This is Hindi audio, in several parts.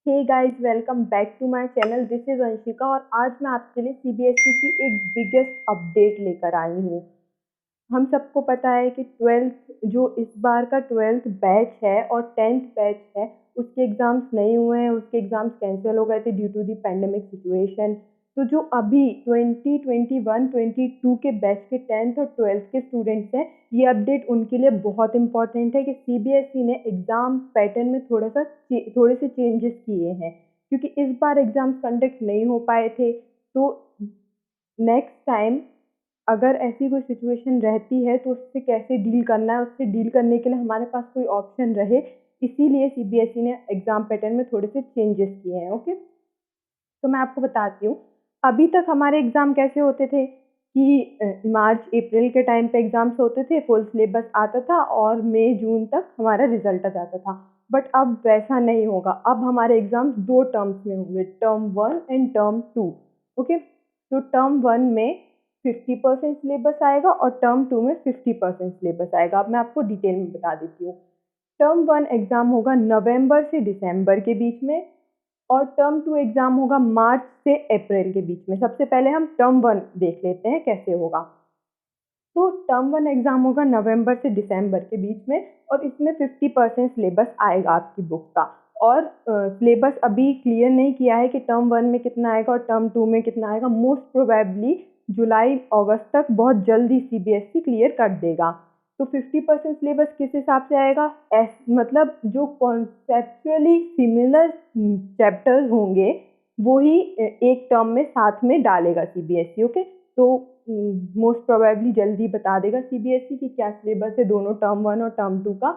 Hey guys, welcome back to my channel. This is Anshika और आज मैं आपके लिए सीबीएसई की एक बिगेस्ट अपडेट लेकर आई हूँ। हम सबको पता है कि ट्वेल्थ जो इस बार का ट्वेल्थ बैच है और टेंथ बैच है, उसके एग्ज़ाम्स नहीं हुए हैं। उसके एग्ज़ाम्स कैंसिल हो गए थे due to the pandemic situation. तो जो अभी 2021-22 के बैच के टेंथ और ट्वेल्थ के स्टूडेंट्स हैं, ये अपडेट उनके लिए बहुत इंपॉर्टेंट है कि सीबीएसई ने एग्ज़ाम पैटर्न में थोड़े से चेंजेस किए हैं, क्योंकि इस बार एग्ज़ाम्स कंडक्ट नहीं हो पाए थे। तो नेक्स्ट टाइम अगर ऐसी कोई सिचुएशन रहती है तो उससे कैसे डील करना है, उससे डील करने के लिए हमारे पास कोई ऑप्शन रहे, इसीलिए सीबीएसई ने एग्ज़ाम पैटर्न में थोड़े से चेंजेस किए हैं। ओके, तो मैं आपको बताती हूँ। अभी तक हमारे एग्ज़ाम कैसे होते थे कि मार्च अप्रैल के टाइम पे एग्ज़ाम्स होते थे, फुल सिलेबस आता था और मई जून तक हमारा रिजल्ट आ जाता था। बट अब वैसा नहीं होगा। अब हमारे एग्ज़ाम्स दो टर्म्स में होंगे, टर्म 1 एंड टर्म 2। ओके, तो टर्म 1 में 50% सिलेबस आएगा और टर्म 2 में 50% सिलेबस आएगा। अब मैं आपको डिटेल में बता देती हूँ। टर्म 1 एग्ज़ाम होगा नवंबर से दिसंबर के बीच में और टर्म 2 एग्ज़ाम होगा मार्च से अप्रैल के बीच में। सबसे पहले हम टर्म 1 देख लेते हैं कैसे होगा। तो टर्म 1 एग्ज़ाम होगा नवंबर से दिसंबर के बीच में और इसमें 50% सिलेबस आएगा आपकी बुक का। और सिलेबस अभी क्लियर नहीं किया है कि टर्म 1 में कितना आएगा और टर्म 2 में कितना आएगा। मोस्ट प्रोबेबली जुलाई अगस्त तक बहुत जल्दी सीबीएसई क्लियर कर देगा। तो 50% सिलेबस किस हिसाब से आएगा? मतलब जो कॉन्सेप्चुअली सिमिलर चैप्टर्स होंगे वो ही एक टर्म में साथ में डालेगा सीबीएसई। ओके, तो मोस्ट प्रोबेबली जल्दी बता देगा सीबीएसई कि क्या सिलेबस है दोनों टर्म 1 और टर्म 2 का।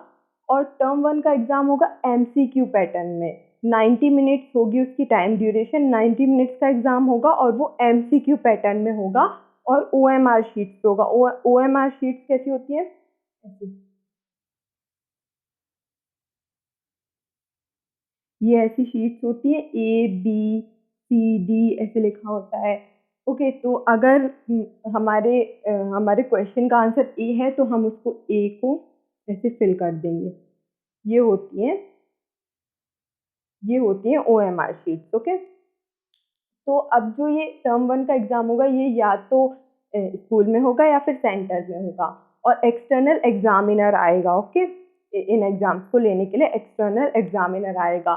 और टर्म 1 का एग्ज़ाम होगा एमसीक्यू पैटर्न में। 90 मिनट्स होगी उसकी टाइम ड्यूरेशन। 90 मिनट्स का एग्ज़ाम होगा और वो एमसीक्यू पैटर्न में होगा और ओएमआर शीट्स होगा। ओएमआर शीट्स कैसी होती हैं? ऐसी, ये ऐसी शीट्स होती है, ए बी सी डी ऐसे लिखा होता है। ओके, तो अगर हमारे क्वेश्चन का आंसर ए है तो हम उसको ए को ऐसे फिल कर देंगे। ये होती है ये होती है ओएमआर शीट्स। ओके, तो अब जो ये टर्म 1 का एग्ज़ाम होगा ये या तो स्कूल में होगा या फिर सेंटर में होगा और एक्सटर्नल एग्जामिनर आएगा। ओके, इन एग्ज़ाम्स को लेने के लिए एक्सटर्नल एग्जामिनर आएगा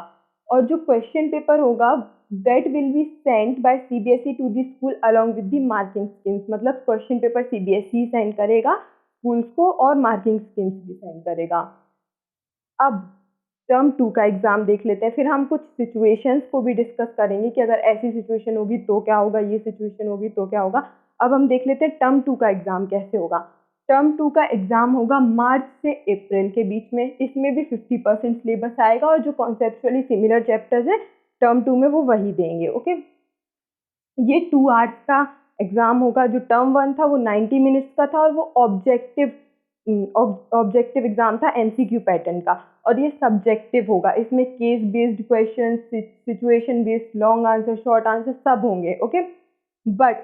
और जो क्वेश्चन पेपर होगा that will be sent by CBSE to the school along with the marking schemes. मतलब क्वेश्चन पेपर सीबीएसई सेंड करेगा स्कूल्स को और मार्किंग स्कीम्स भी सेंड करेगा। अब टर्म 2 का एग्ज़ाम देख लेते हैं, फिर हम कुछ सिचुएशंस को भी डिस्कस करेंगे कि अगर ऐसी सिचुएशन होगी तो क्या होगा, ये सिचुएशन होगी तो क्या होगा। अब हम देख लेते हैं टर्म 2 का एग्ज़ाम कैसे होगा। टर्म 2 का एग्ज़ाम होगा मार्च से अप्रैल के बीच में। इसमें भी 50% सिलेबस आएगा और जो कॉन्सेप्चुअली सिमिलर चैप्टर्स हैं टर्म 2 में वो वही देंगे। ओके, ये 2 आवर्स का एग्ज़ाम होगा। जो टर्म 1 था वो 90 मिनट्स का था और वो ऑब्जेक्टिव एग्ज़ाम था एमसीक्यू पैटर्न का और ये सब्जेक्टिव होगा। इसमें case based question, situation based, long answer, short answer सब होंगे। ओके, बट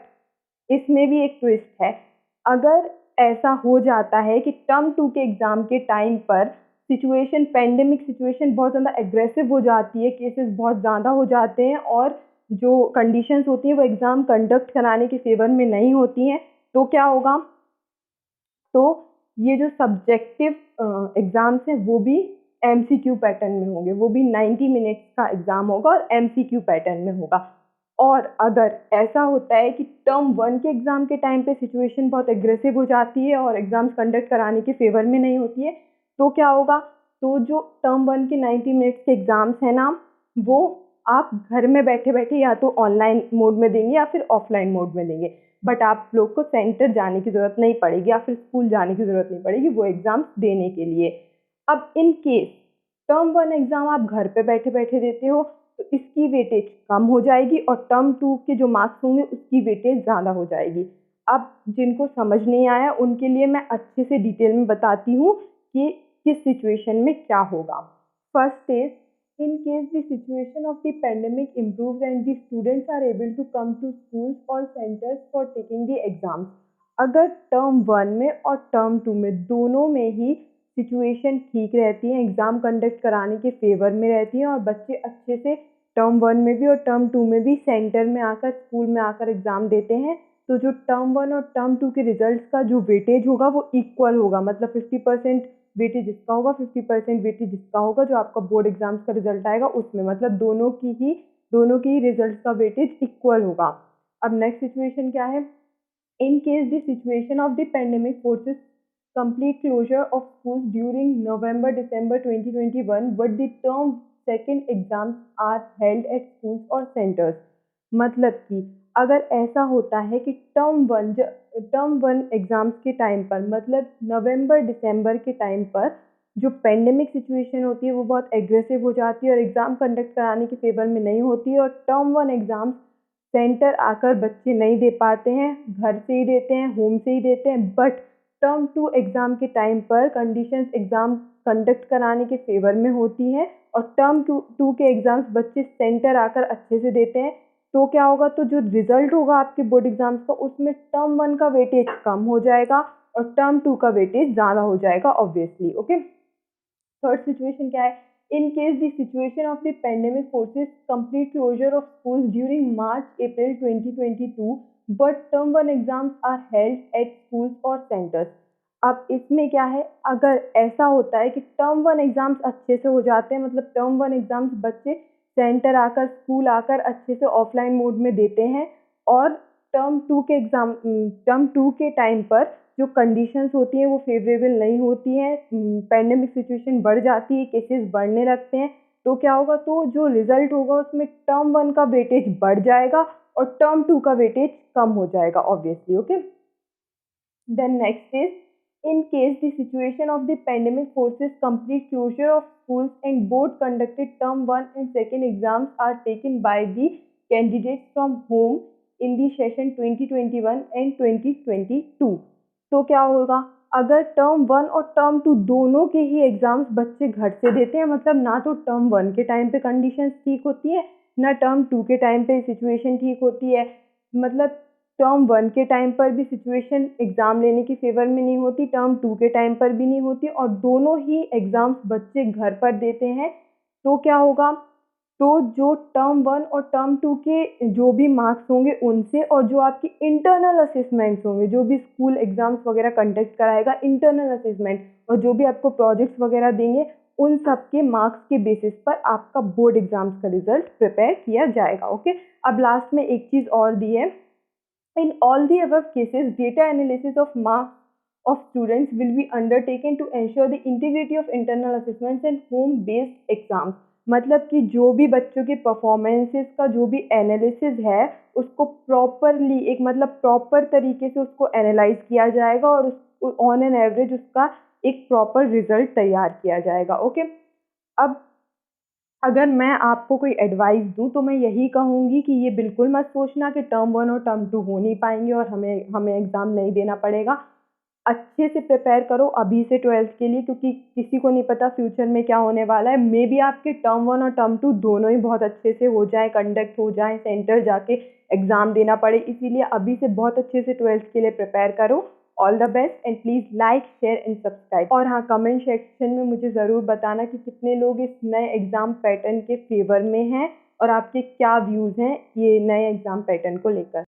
इसमें भी एक ट्विस्ट है। अगर ऐसा हो जाता है कि टर्म 2 के एग्ज़ाम के टाइम पर सिचुएशन, पैंडेमिक सिचुएशन बहुत ज़्यादा एग्रेसिव हो जाती है, केसेस बहुत ज़्यादा हो जाते हैं और जो कंडीशंस होती हैं वो एग्ज़ाम कंडक्ट कराने के फेवर में नहीं होती हैं, तो क्या होगा? तो ये जो सब्जेक्टिव एग्ज़ाम्स हैं वो भी एमसीक्यू पैटर्न में होंगे। वो भी 90 मिनट्स का एग्ज़ाम होगा और एमसीक्यू पैटर्न में होगा। और अगर ऐसा होता है कि टर्म 1 के एग्ज़ाम के टाइम पे सिचुएशन बहुत एग्रेसिव हो जाती है और एग्ज़ाम्स कंडक्ट कराने के फेवर में नहीं होती है, तो क्या होगा? तो जो टर्म 1 के 90 मिनट्स के एग्ज़ाम्स हैं ना, वो आप घर में बैठे-बैठे या तो ऑनलाइन मोड में देंगे या फिर ऑफलाइन मोड में देंगे। बट आप लोग को सेंटर जाने की ज़रूरत नहीं पड़ेगी या फिर स्कूल जाने की ज़रूरत नहीं पड़ेगी वो एग्ज़ाम्स देने के लिए। अब इन केस टर्म 1 एग्ज़ाम आप घर पे बैठे-बैठे देते हो तो इसकी वेटेज कम हो जाएगी और टर्म 2 के जो मार्क्स होंगे उसकी वेटेज ज़्यादा हो जाएगी। अब जिनको समझ नहीं आया उनके लिए मैं अच्छे से डिटेल में बताती हूँ कि किस सिचुएशन में क्या होगा। First is, in case the situation of the pandemic improves and the students are able to come to schools or centers for taking the exams। अगर टर्म 1 में और टर्म 2 में दोनों में ही सिचुएशन ठीक रहती है, एग्ज़ाम कंडक्ट कराने के फेवर में रहती है और बच्चे अच्छे से टर्म 1 में भी और टर्म 2 में भी सेंटर में आकर स्कूल में आकर एग्ज़ाम देते हैं, तो जो टर्म 1 और टर्म 2 के रिजल्ट्स का जो वेटेज होगा वो इक्वल होगा, मतलब 50% वेटेज जिसका होगा 50% वेटेज जिसका होगा, जो आपका बोर्ड एग्जाम्स का रिजल्ट आएगा उसमें, मतलब दोनों की ही रिजल्ट का वेटेज इक्वल होगा। अब नेक्स्ट सिचुएशन क्या है, in case the situation of the pandemic forces complete closure of schools during November-December 2021, but the term second exams are held at schools or centers। मतलब कि अगर ऐसा होता है कि टर्म वन एग्जाम्स के टाइम पर, मतलब नवंबर दिसंबर के टाइम पर जो पेंडेमिक सिचुएशन होती है वो बहुत एग्रेसिव हो जाती है और एग्ज़ाम कंडक्ट कराने के फेवर में नहीं होती है, और टर्म 1 एग्ज़ाम्स सेंटर आकर बच्चे नहीं दे पाते हैं, घर से ही देते हैं, होम से ही देते हैं। बट टर्म 2 एग्ज़ाम के टाइम पर कंडीशंस एग्ज़ाम कंडक्ट कराने के फेवर में होती हैं और टर्म 2 के एग्ज़ाम्स बच्चे सेंटर आकर अच्छे से देते हैं। तो क्या होगा, तो जो रिज़ल्ट होगा आपके बोर्ड एग्ज़ाम्स का उसमें टर्म 1 का वेटेज कम हो जाएगा और टर्म 2 का वेटेज ज़्यादा हो जाएगा ऑब्वियसली। ओके, थर्ड सिचुएशन क्या है, in case the situation of the pandemic forces complete closure of schools during March April 2022 but term 1 exams are held at schools और सेंटर्स। अब इसमें क्या है, अगर ऐसा होता है कि टर्म 1 एग्जाम्स अच्छे से हो जाते हैं, मतलब टर्म 1 एग्जाम्स बच्चे सेंटर आकर स्कूल आकर अच्छे से ऑफलाइन मोड में देते हैं और टर्म 2 के टाइम पर जो कंडीशंस होती हैं वो फेवरेबल नहीं होती हैं, पेंडेमिक सिचुएशन बढ़ जाती है, केसेस बढ़ने लगते हैं, तो क्या होगा, तो जो रिजल्ट होगा उसमें टर्म 1 का वेटेज बढ़ जाएगा और टर्म 2 का वेटेज कम हो जाएगा obviously. Okay, then next is, in case the situation of the pandemic forces complete closure of schools and board conducted term 1 and second exams are taken by the candidates from home in the session 2021 and 2022। तो क्या होगा, अगर टर्म 1 और टर्म 2 दोनों के ही एग्जाम्स बच्चे घर से देते हैं, मतलब ना तो टर्म 1 के टाइम पे कंडीशंस ठीक होती है ना टर्म 2 के टाइम पे सिचुएशन ठीक होती है, मतलब टर्म 1 के टाइम पर भी सिचुएशन एग्ज़ाम लेने की फेवर में नहीं होती, टर्म 2 के टाइम पर भी नहीं होती और दोनों ही एग्ज़ाम्स बच्चे घर पर देते हैं, तो क्या होगा, तो जो टर्म 1 और टर्म 2 के जो भी मार्क्स होंगे उनसे और जो आपकी इंटरनल असेसमेंट्स होंगे, जो भी स्कूल एग्ज़ाम्स वगैरह कंडक्ट कराएगा इंटरनल असेसमेंट और जो भी आपको प्रोजेक्ट्स वगैरह देंगे, उन सब के मार्क्स के बेसिस पर आपका बोर्ड एग्ज़ाम्स का रिजल्ट प्रिपेयर किया जाएगा। ओके, अब लास्ट में एक चीज़ और दी है, in all the above cases, data analysis of marks of students will be undertaken to ensure the integrity of internal assessments and home-based exams। मतलब कि जो भी बच्चों के परफॉर्मेंसेस का जो भी एनालिसिस है उसको प्रॉपरली एक मतलब प्रॉपर तरीके से उसको एनालाइज किया जाएगा और उस ऑन एन एवरेज उसका एक प्रॉपर रिजल्ट तैयार किया जाएगा। ओके, अब अगर मैं आपको कोई एडवाइस दूँ तो मैं यही कहूँगी कि ये बिल्कुल मत सोचना कि टर्म 1 और टर्म 2 हो नहीं पाएंगे और हमें एग्ज़ाम नहीं देना पड़ेगा। अच्छे से प्रिपेयर करो अभी से 12th के लिए, क्योंकि किसी को नहीं पता फ्यूचर में क्या होने वाला है। मे बी आपके टर्म 1 और टर्म 2 दोनों ही बहुत अच्छे से हो जाए, कंडक्ट हो जाए, सेंटर जाके एग्ज़ाम देना पड़े, इसीलिए अभी से बहुत अच्छे से 12th के लिए प्रिपेयर करो। All the best and please like share and subscribe. और हाँ, कमेंट सेक्शन में मुझे ज़रूर बताना कि कितने लोग इस नए एग्ज़ाम पैटर्न के फेवर में हैं और आपके क्या व्यूज़ हैं ये नए एग्ज़ाम पैटर्न को लेकर।